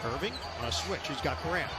Irving on a switch. He's got Grant.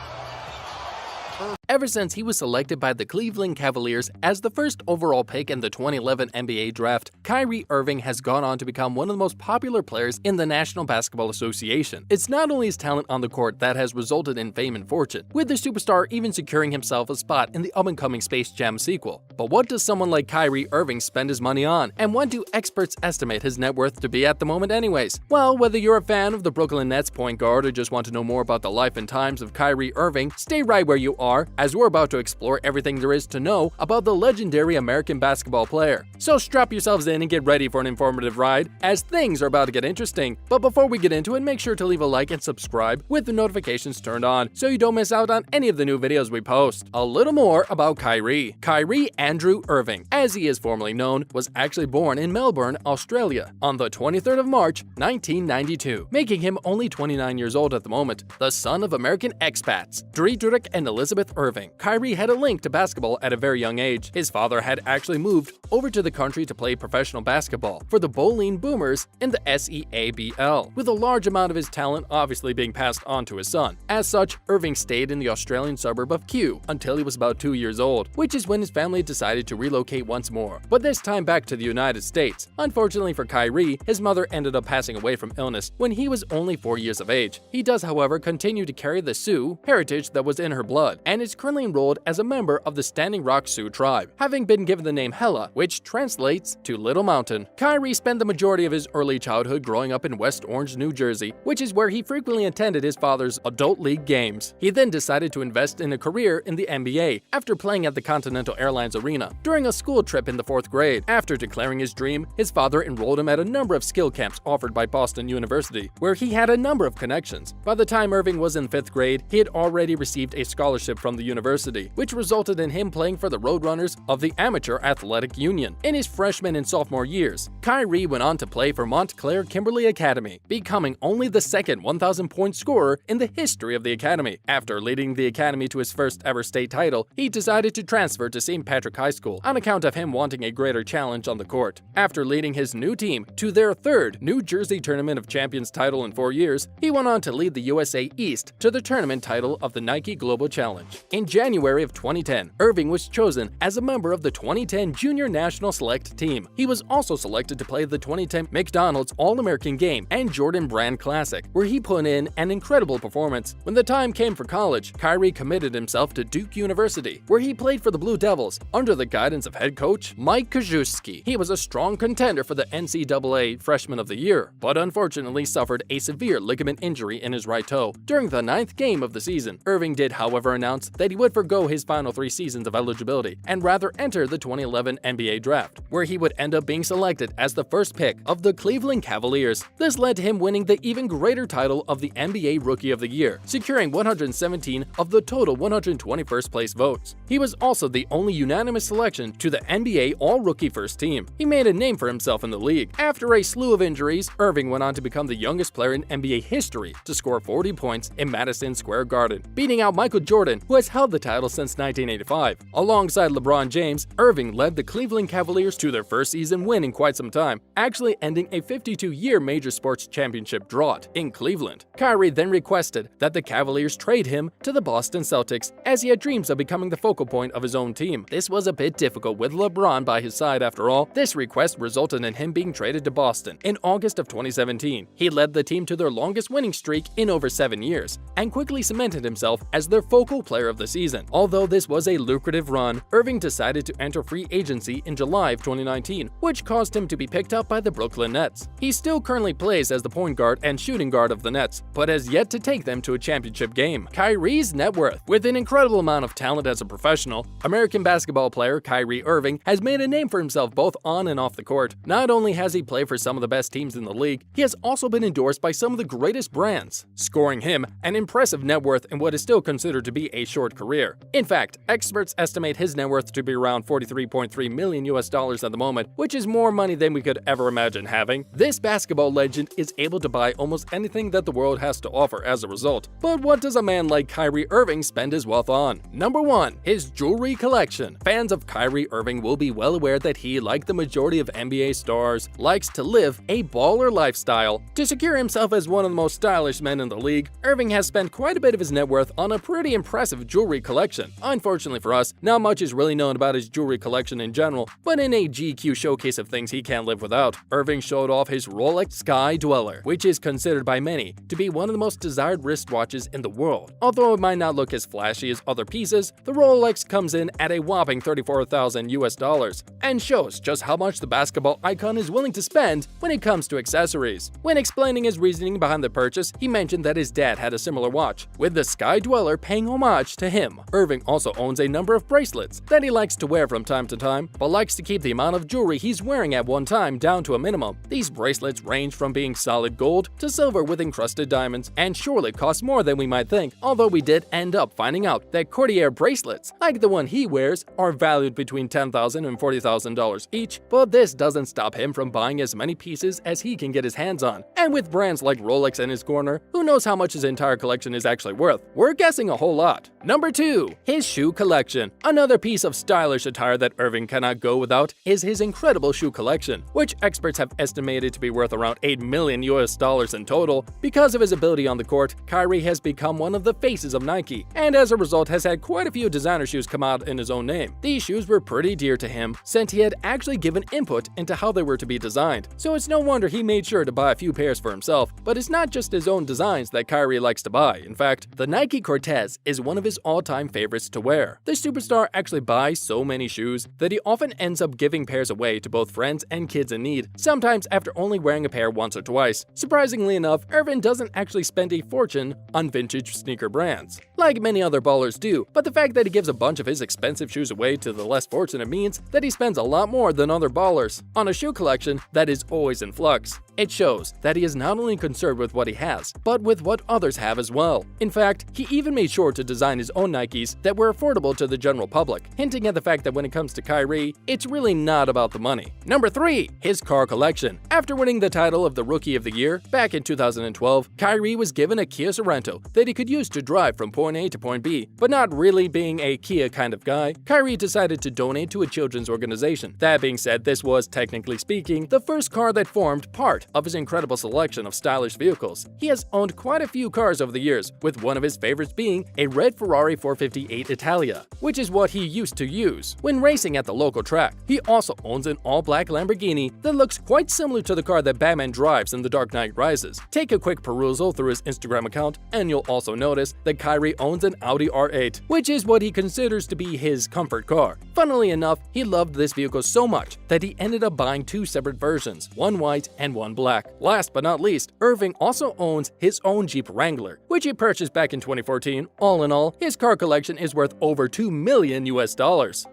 Ever since he was selected by the Cleveland Cavaliers as the first overall pick in the 2011 NBA draft, Kyrie Irving has gone on to become one of the most popular players in the National Basketball Association. It's not only his talent on the court that has resulted in fame and fortune, with the superstar even securing himself a spot in the up-and-coming Space Jam sequel. But what does someone like Kyrie Irving spend his money on? And what do experts estimate his net worth to be at the moment anyways? Well, whether you're a fan of the Brooklyn Nets point guard or just want to know more about the life and times of Kyrie Irving, stay right where you are, as we're about to explore everything there is to know about the legendary American basketball player. So strap yourselves in and get ready for an informative ride, as things are about to get interesting. But before we get into it, make sure to leave a like and subscribe with the notifications turned on so you don't miss out on any of the new videos we post. A little more about Kyrie. Kyrie Andrew Irving, as he is formerly known, was actually born in Melbourne, Australia, on the 23rd of March, 1992, making him only 29 years old at the moment. The son of American expats, Friedrich and Elizabeth Irving, Kyrie had a link to basketball at a very young age. His father had actually moved over to the country to play professional basketball for the Bowling Boomers in the SEABL, with a large amount of his talent obviously being passed on to his son. As such, Irving stayed in the Australian suburb of Kew until he was about 2 years old, which is when his family decided to relocate once more, but this time back to the United States. Unfortunately for Kyrie, his mother ended up passing away from illness when he was only 4 years of age. He does, however, continue to carry the Sioux heritage that was in her blood, and is currently enrolled as a member of the Standing Rock Sioux tribe, having been given the name Hella, which translates to Little Mountain. Kyrie spent the majority of his early childhood growing up in West Orange, New Jersey, which is where he frequently attended his father's adult league games. He then decided to invest in a career in the NBA after playing at the Continental Airlines Arena during a school trip in the 4th grade. After declaring his dream, his father enrolled him at a number of skill camps offered by Boston University, where he had a number of connections. By the time Irving was in 5th grade, he had already received a scholarship from the university, which resulted in him playing for the Roadrunners of the Amateur Athletic Union. In his freshman and sophomore years, Kyrie went on to play for Montclair Kimberly Academy, becoming only the second 1,000-point scorer in the history of the academy. After leading the academy to his first ever state title, he decided to transfer to St. Patrick High School on account of him wanting a greater challenge on the court. After leading his new team to their 3rd New Jersey Tournament of Champions title in 4 years, he went on to lead the USA East to the tournament title of the Nike Global Challenge. In January of 2010, Irving was chosen as a member of the 2010 Junior National Select Team. He was also selected to play the 2010 McDonald's All-American Game and Jordan Brand Classic, where he put in an incredible performance. When the time came for college, Kyrie committed himself to Duke University, where he played for the Blue Devils under the guidance of head coach Mike Krzyzewski. He was a strong contender for the NCAA Freshman of the Year, but unfortunately suffered a severe ligament injury in his right toe during the 9th game of the season. Irving did, however, announce that he would forgo his final 3 seasons of eligibility and rather enter the 2011 NBA draft, where he would end up being selected as the first pick of the Cleveland Cavaliers. This led to him winning the even greater title of the NBA Rookie of the Year, securing 117 of the total 121st place votes. He was also the only unanimous selection to the NBA All-Rookie First Team. He made a name for himself in the league. After a slew of injuries, Irving went on to become the youngest player in NBA history to score 40 points in Madison Square Garden, beating out Michael Jordan, who has held the title since 1985. Alongside LeBron James, Irving led the Cleveland Cavaliers to their first season win in quite some time, actually ending a 52-year major sports championship drought in Cleveland. Kyrie then requested that the Cavaliers trade him to the Boston Celtics, as he had dreams of becoming the focal point of his own team. This was a bit difficult with LeBron by his side after all. This request resulted in him being traded to Boston in August of 2017. He led the team to their longest winning streak in over 7 years, and quickly cemented himself as their focal player of the season. Although this was a lucrative run, Irving decided to enter free agency in July of 2019, which caused him to be picked up by the Brooklyn Nets. He still currently plays as the point guard and shooting guard of the Nets, but has yet to take them to a championship game. Kyries Net Worth. With an incredible amount of talent as a professional, American basketball player Kyrie Irving has made a name for himself both on and off the court. Not only has he played for some of the best teams in the league, he has also been endorsed by some of the greatest brands, scoring him an impressive net worth in what is still considered to be a short short career. In fact, experts estimate his net worth to be around $43.3 million at the moment, which is more money than we could ever imagine having. This basketball legend is able to buy almost anything that the world has to offer as a result. But what does a man like Kyrie Irving spend his wealth on? Number 1. His jewelry collection. Fans of Kyrie Irving will be well aware that he, like the majority of NBA stars, likes to live a baller lifestyle. To secure himself as one of the most stylish men in the league, Irving has spent quite a bit of his net worth on a pretty impressive jewelry collection. Unfortunately for us, not much is really known about his jewelry collection in general, but in a GQ showcase of things he can't live without, Irving showed off his Rolex Sky Dweller, which is considered by many to be one of the most desired wristwatches in the world. Although it might not look as flashy as other pieces, the Rolex comes in at a whopping $34,000 and shows just how much the basketball icon is willing to spend when it comes to accessories. When explaining his reasoning behind the purchase, he mentioned that his dad had a similar watch, with the Sky Dweller paying homage to him. Irving also owns a number of bracelets that he likes to wear from time to time, but likes to keep the amount of jewelry he's wearing at one time down to a minimum. These bracelets range from being solid gold to silver with encrusted diamonds, and surely cost more than we might think, although we did end up finding out that Cartier bracelets, like the one he wears, are valued between $10,000 and $40,000 each, but this doesn't stop him from buying as many pieces as he can get his hands on. And with brands like Rolex in his corner, who knows how much his entire collection is actually worth? We're guessing a whole lot. Number 2. His shoe collection. Another piece of stylish attire that Irving cannot go without is his incredible shoe collection, which experts have estimated to be worth around $8 million in total. Because of his ability on the court, Kyrie has become one of the faces of Nike, and as a result has had quite a few designer shoes come out in his own name. These shoes were pretty dear to him, since he had actually given input into how they were to be designed, so it's no wonder he made sure to buy a few pairs for himself. But it's not just his own designs that Kyrie likes to buy. In fact, the Nike Cortez is one of his all-time favorites to wear. The superstar actually buys so many shoes that he often ends up giving pairs away to both friends and kids in need, sometimes after only wearing a pair once or twice. Surprisingly enough, Irving doesn't actually spend a fortune on vintage sneaker brands, like many other ballers do, but the fact that he gives a bunch of his expensive shoes away to the less fortunate means that he spends a lot more than other ballers on a shoe collection that is always in flux. It shows that he is not only concerned with what he has, but with what others have as well. In fact, he even made sure to design his own Nikes that were affordable to the general public, hinting at the fact that when it comes to Kyrie, it's really not about the money. Number 3. His car collection. After winning the title of the Rookie of the Year back in 2012, Kyrie was given a Kia Sorento that he could use to drive from point A to point B, but not really being a Kia kind of guy, Kyrie decided to donate to a children's organization. That being said, this was, technically speaking, the first car that formed part of his incredible selection of stylish vehicles. He has owned quite a few cars over the years, with one of his favorites being a red Ferrari 458 Italia, which is what he used to use when racing at the local track. He also owns an all-black Lamborghini that looks quite similar to the car that Batman drives in The Dark Knight Rises. Take a quick perusal through his Instagram account, and you'll also notice that Kyrie owns an Audi R8, which is what he considers to be his comfort car. Funnily enough, he loved this vehicle so much that he ended up buying two separate versions, one white and one black. Last but not least, Irving also owns his own Jeep Wrangler, which he purchased back in 2014. All in all, his car collection is worth over $2 million.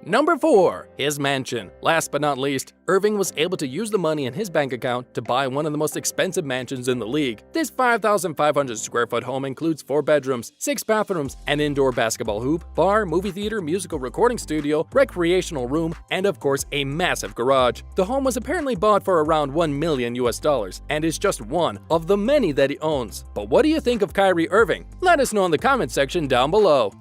Number 4. His mansion. Last but not least, Irving was able to use the money in his bank account to buy one of the most expensive mansions in the league. This 5,500 square foot home includes 4 bedrooms, 6 bathrooms, an indoor basketball hoop, bar, movie theater, musical recording studio, recreational room, and of course a massive garage. The home was apparently bought for around $1 million and is just one of the many that he owns. But what do you think of Kyrie Irving? Let us know in the comment section down below.